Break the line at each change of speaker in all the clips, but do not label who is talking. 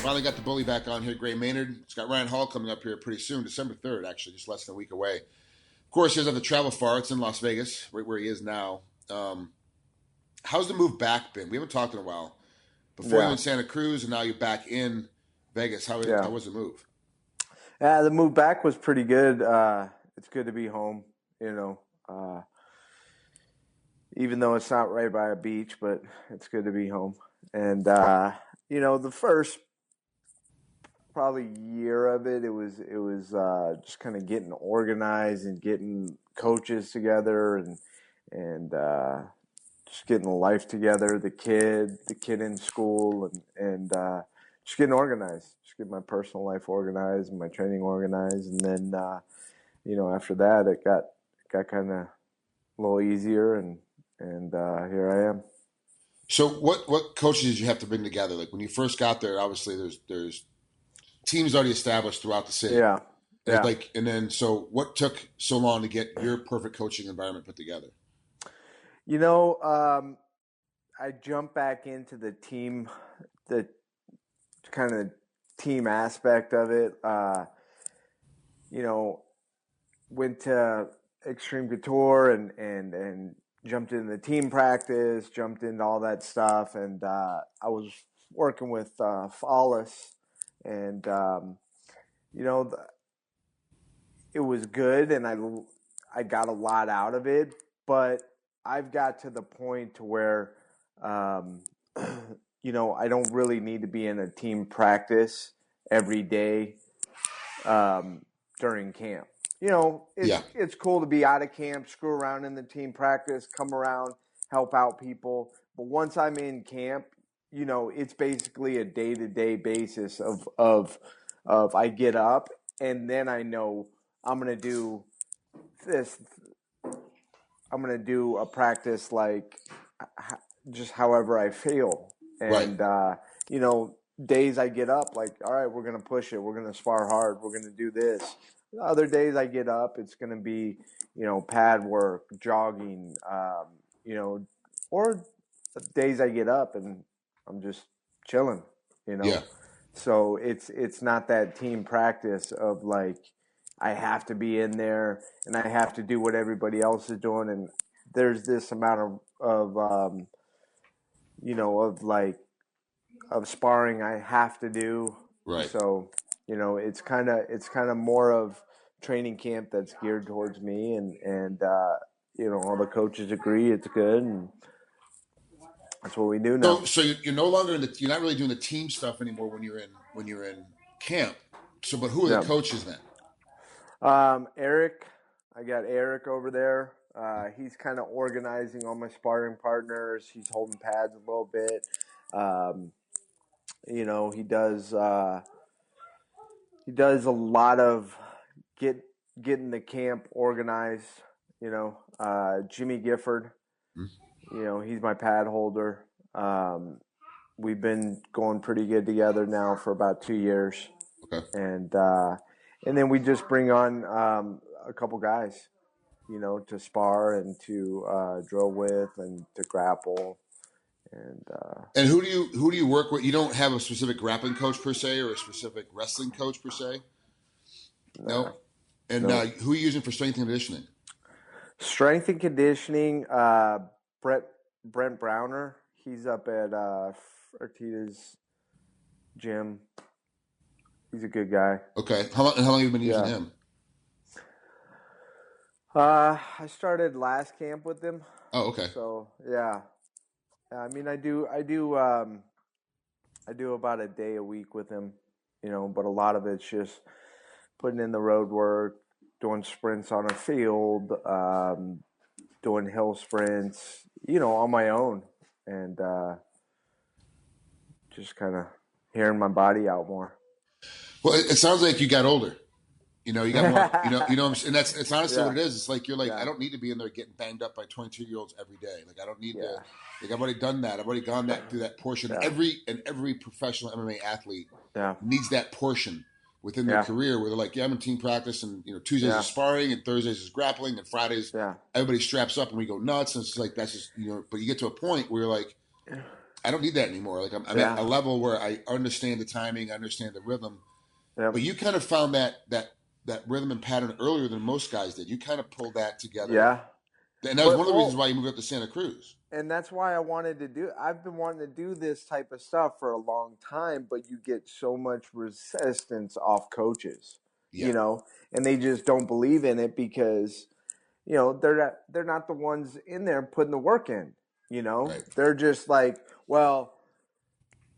Finally got the bully back on here, Gray Maynard. It's got Ryan Hall coming up here pretty soon, December 3rd, actually, just less than a week away. Of course, he doesn't have to travel far. It's in Las Vegas, right where he is now. How's the move back been? We haven't talked in a while. Before you were in Santa Cruz, and now you're back in Vegas. How was the move?
Yeah, the move back was pretty good. It's good to be home, even though it's not right by a beach, but it's good to be home. And, the first probably year of it was just kind of getting organized and getting coaches together and just getting life together, the kid in school and just getting organized, just getting my personal life organized and my training organized. And then, after that, it got kind of a little easier and here I am.
So what coaches did you have to bring together? Like when you first got there, obviously there's teams already established throughout the city.
Yeah.
So what took so long to get your perfect coaching environment put together?
I jumped back into the team, the kind of team aspect of it. Went to Extreme Couture and jumped into the team practice, jumped into all that stuff. And I was working with Flawless and, it was good and I got a lot out of it, but I've got to the point to where, I don't really need to be in a team practice every day during camp. It's cool to be out of camp, screw around in the team practice, come around, help out people. But once I'm in camp, it's basically a day-to-day basis of I get up and then I know I'm going to do this. I'm going to do a practice like just however I feel. And, days I get up like, all right, we're going to push it. We're going to spar hard. We're going to do this. Other days I get up, it's going to be, pad work, jogging, or days I get up and I'm just chilling,
Yeah.
So it's not that team practice of like, I have to be in there and I have to do what everybody else is doing. And there's this amount of sparring I have to do.
Right.
So, it's kind of more of training camp that's geared towards me and all the coaches agree it's good. And that's what we do now.
So you're no longer you're not really doing the team stuff anymore when you're in camp. So, but who are the coaches then?
Eric, I got Eric over there. He's kind of organizing all my sparring partners. He's holding pads a little bit. He does a lot of getting the camp organized. Jimmy Gifford, he's my pad holder. We've been going pretty good together now for about 2 years.
Okay.
And then we just bring on a couple guys, to spar and to drill with and to grapple.
And who do you work with? You don't have a specific grappling coach per se, or a specific wrestling coach per se. No. And who are you using for strength and conditioning?
Strength and conditioning, Brent Browner. He's up at Fertitta's gym. He's a good guy.
Okay. How long have you been using him?
I started last camp with him.
Oh, okay.
So yeah. I mean, I do about a day a week with him, but a lot of it's just putting in the road work, doing sprints on a field, doing hill sprints, on my own, and just kind of hearing my body out more.
Well, it sounds like you got older. You got more, and it's honestly what it is. It's like, you're like, I don't need to be in there getting banged up by 22-year-olds every day. Like, I don't need to, like, I've already done that. I've already gone through that portion. Yeah. Every professional MMA athlete needs that portion within their career where they're like, I'm in team practice and, Tuesdays is sparring and Thursdays is grappling and Fridays, everybody straps up and we go nuts. And it's like, that's just, but you get to a point where you're like, I don't need that anymore. Like I'm at a level where I understand the timing, I understand the rhythm. Yep. But you kind of found that rhythm and pattern earlier than most guys did. You kind of pulled that together.
Yeah.
And that was one of the reasons why you moved up to Santa Cruz.
And that's why I've been wanting to do this type of stuff for a long time, but you get so much resistance off coaches, you know, and they just don't believe in it because, you know, they're not the ones in there putting the work in, you know. Right. They're just like, well,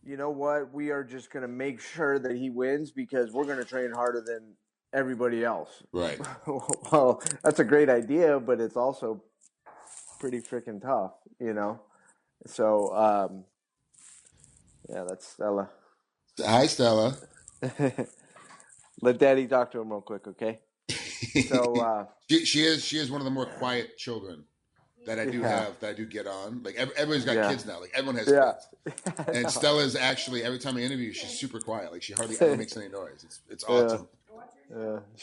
you know what, we are just going to make sure that he wins because we're going to train harder than everybody else.
Right.
Well, that's a great idea, but it's also pretty freaking tough, you know. So, yeah, that's Stella.
Hi, Stella.
Let Daddy talk to him real quick, okay? So
she is one of the more quiet children that I do have, that I do get on. Like everybody's got kids now. Like everyone has kids. And Stella's actually, every time I interview, she's super quiet. Like she hardly ever makes any noise. It's awesome.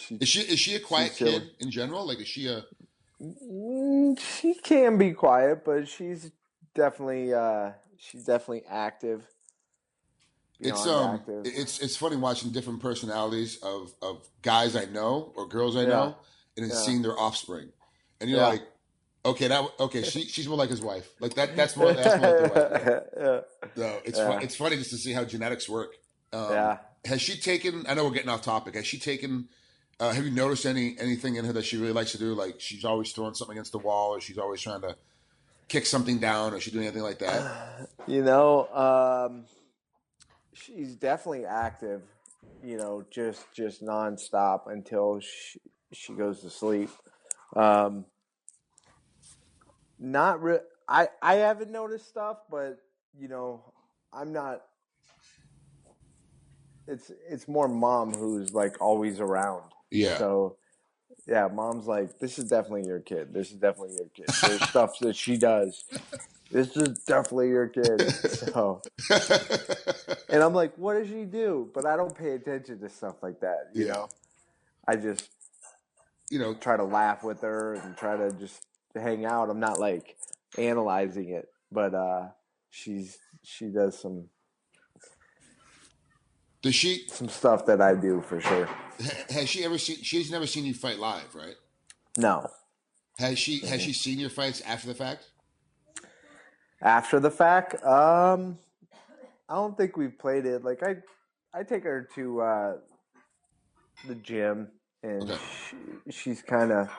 Is she a quiet kid in general? Like is she a?
She can be quiet, but she's definitely active.
It's funny watching different personalities of guys I know or girls I know, and then seeing their offspring, and you're like, okay, she's more like his wife. Like that's more like their wife. So it's funny just to see how genetics work. Has she taken? I know we're getting off topic. Has she taken? Have you noticed anything in her that she really likes to do? Like she's always throwing something against the wall, or she's always trying to kick something down, or she doing anything like that?
You know, she's definitely active. You know, just nonstop until she goes to sleep. Not re- I haven't noticed stuff, but you know, I'm not. It's more mom who's like always around.
Yeah.
So, yeah, mom's like, this is definitely your kid. This is definitely your kid. There's stuff that she does. This is definitely your kid. So, and I'm like, what does she do? But I don't pay attention to stuff like that. You know, I just, try to laugh with her and try to just hang out. I'm not like analyzing it, but she does some.
Does she
some stuff that I do for sure?
Has she ever seen? She's never seen you fight live, right?
No.
Has she seen your fights after the fact?
After the fact, I don't think we've played it. Like I take her to the gym, and she's kind of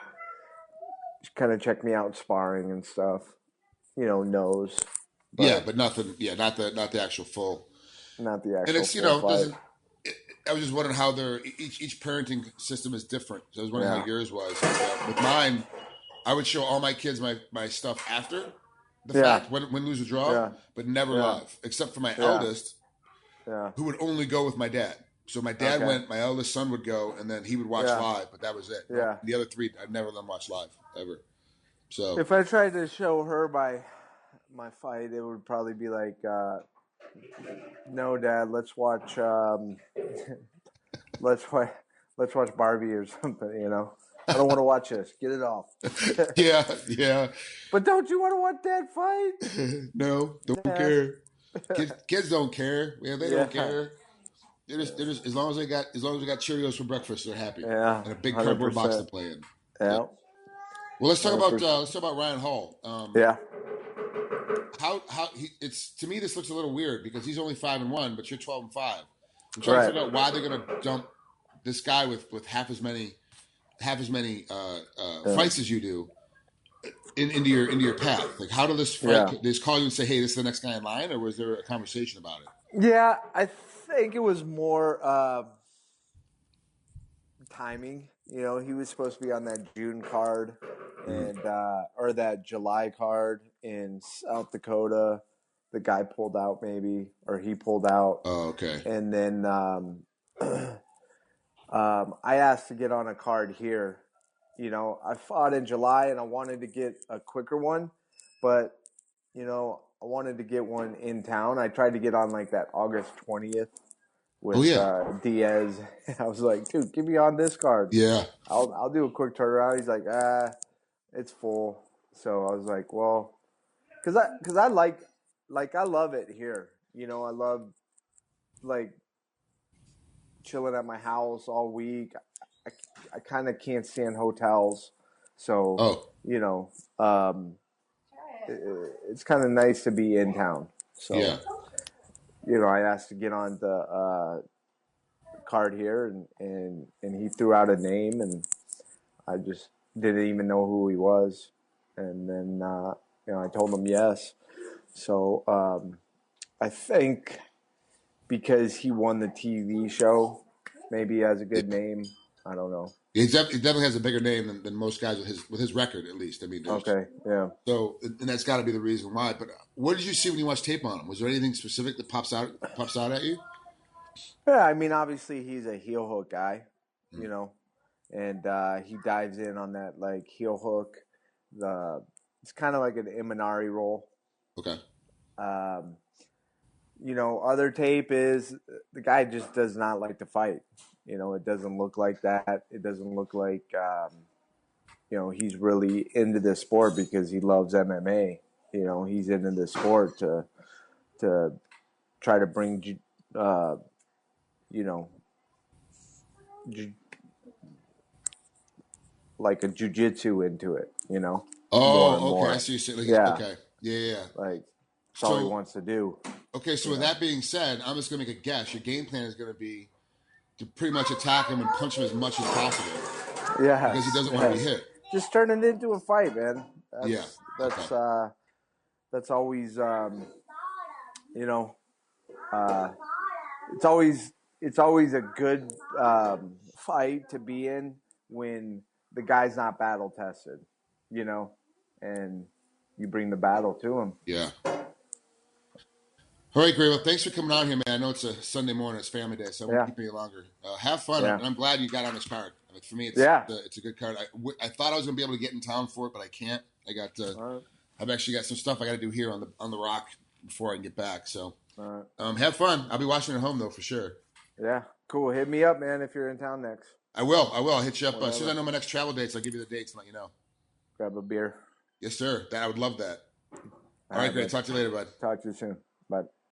checked me out sparring and stuff. You know, knows.
But nothing. Yeah, not the actual full.
Not the actual.
And it's doesn't. I was just wondering how each parenting system is different. So I was wondering how yours was. With mine, I would show all my kids my stuff after the fact, win, lose, or draw, but never live, except for my eldest, who would only go with my dad. So my dad went, my eldest son would go, and then he would watch live, but that was it.
Yeah.
The other three, I'd never let them watch live, ever. So
if I tried to show her my fight, it would probably be like, no, Dad, let's watch let's watch Barbie or something, you know. I don't want to watch this. Get it off.
yeah.
But don't you want to watch Dad fight?
No, don't care. Kids don't care. Yeah, they don't care. They're just as long as we got Cheerios for breakfast, they're happy.
Yeah,
and a big cardboard box to play in.
Yeah.
Well, let's talk about Ryan Hall. How it's to me this looks a little weird because he's only 5-1, but you're 12-5. I'm trying to figure out why they're going to dump this guy with half as many fights as you do into your path. Like, how did this fight? Did they call you and say, "Hey, this is the next guy in line," or was there a conversation about it?
Yeah, I think it was more timing. You know, he was supposed to be on that June card and or that July card in South Dakota. The guy pulled out, maybe, or he pulled out.
Oh, okay.
And then I asked to get on a card here. You know, I fought in July and I wanted to get a quicker one, but you know, I wanted to get one in town. I tried to get on like that August 20th with Diaz. I was like, dude, get me on this card.
Yeah.
I'll do a quick turnaround. He's like, it's full. So I was like, well, because I like like I love it here. You know, I love like chilling at my house all week. I, I kind of can't stand hotels, so
Oh,
you know, it's kind of nice to be in town. So
yeah.
you know, I asked to get on the card here, and he threw out a name, and I just didn't even know who he was, and then you know, I told him yes. So I think because he won the TV show, maybe he has a good name. I don't know.
He definitely has a bigger name than most guys with his record, at least. I mean,
Okay, yeah.
So, and that's got to be the reason why. But what did you see when you watched tape on him? Was there anything specific that pops out at you?
Yeah, I mean, obviously he's a heel hook guy, you know, and he dives in on that like heel hook. It's kind of like an Imanari role.
Okay.
You know, other tape is the guy just does not like to fight. You know, it doesn't look like that. It doesn't look like you know, he's really into this sport because he loves MMA. You know, he's into this sport to try to bring you know, like a jujitsu into it, you know, more and
Oh, okay.
more.
I see you saying. Like,
Yeah,
okay. Yeah.
like that's all he wants to do.
Okay. So with that being said, I'm just gonna make a guess. Your game plan is gonna be to pretty much attack him and punch him as much as possible.
Yeah,
Because he doesn't want to be hit.
Just turn it into a fight, man.
That's
That's always you know, it's always a good fight to be in when the guy's not battle tested, you know, and you bring the battle to him.
Yeah. All right, great. Well, thanks for coming on here, man. I know it's a Sunday morning, it's family day, so I won't keep you longer. Have fun, and I'm glad you got on this card. Like, for me, it's a good card. I thought I was going to be able to get in town for it, but I can't. I've actually got some stuff I got to do here on the rock before I can get back. So, have fun. I'll be watching at home though for sure.
Yeah, cool. Hit me up, man, if you're in town next.
I will. I'll hit you up as soon as I know my next travel dates. I'll give you the dates and let you know.
Grab a beer.
Yes, sir. I would love that. All right, great. Talk to you later, bud.
Talk to you soon.